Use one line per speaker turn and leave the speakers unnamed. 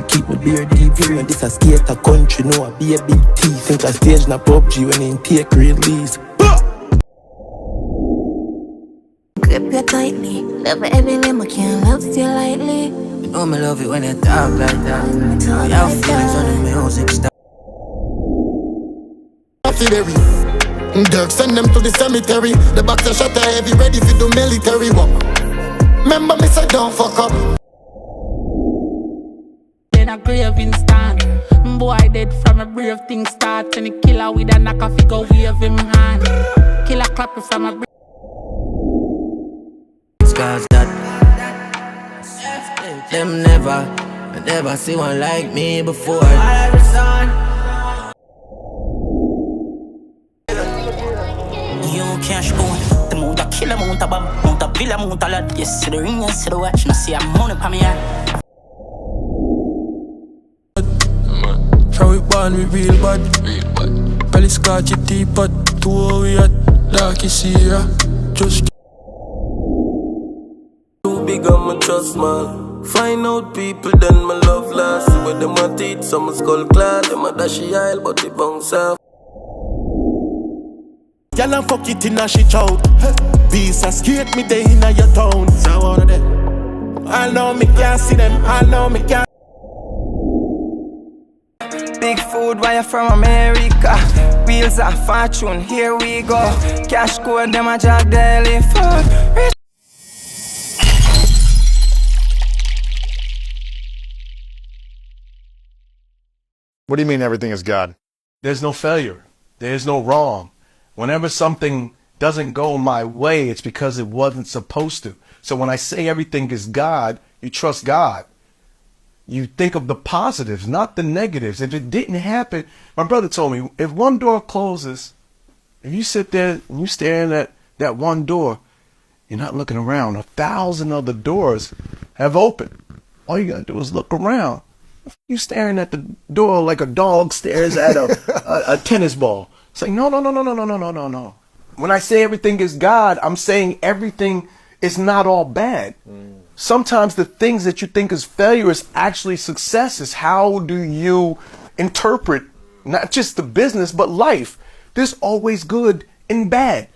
to keep my beer deep. When this a skater country, no I be a big thief. Think I stage na PUBG when in take release.
Grip you tightly, love it every limb, I can't love you lightly.
You know me love it when you talk like that. We have feelings on the music stuff.
Dirk send them to the cemetery. The boxer shot are heavy, ready for do military work. Remember me say don't fuck up.
Then a craving stand. Boy dead from a brave thing start. And the killer with a knock off, he go wave him hand. Killer clap from a
Cause that them never see one like me before.
You cash going, the mount a killer, mount a bomb, mount a villa, mount a lot. Yes, see the ring, yes, see the watch, no see a money pa me hand.
From we born we real bad. Belly scotchy teapot, 2 we at darky Sierra. Just
too big on my trust, man. Find out people, then my love last. See where them a teach, some skull clad. Them a dashy aisle, but they bounce off.
y'all and fuck it in a shit out. Beast a skate me day in a your town. So one of them, I know me can't see them, I know me can't.
Big food wire from America. Wheels of fortune, here we go. Cash code, them a jack daily food.
What do you mean everything is God?
There's no failure. There's no wrong. Whenever something doesn't go my way, it's because it wasn't supposed to. So when I say everything is God, you trust God. You think of the positives, not the negatives. If it didn't happen, my brother told me, if one door closes, if you sit there and you staring at that one door, you're not looking around. 1,000 other doors have opened. All you gotta do is look around. You staring at the door like a dog stares at a tennis ball. It's like, no. When I say everything is God, I'm saying everything is not all bad. Sometimes the things that you think is failure is actually successes. How do you interpret not just the business, but life? There's always good and bad.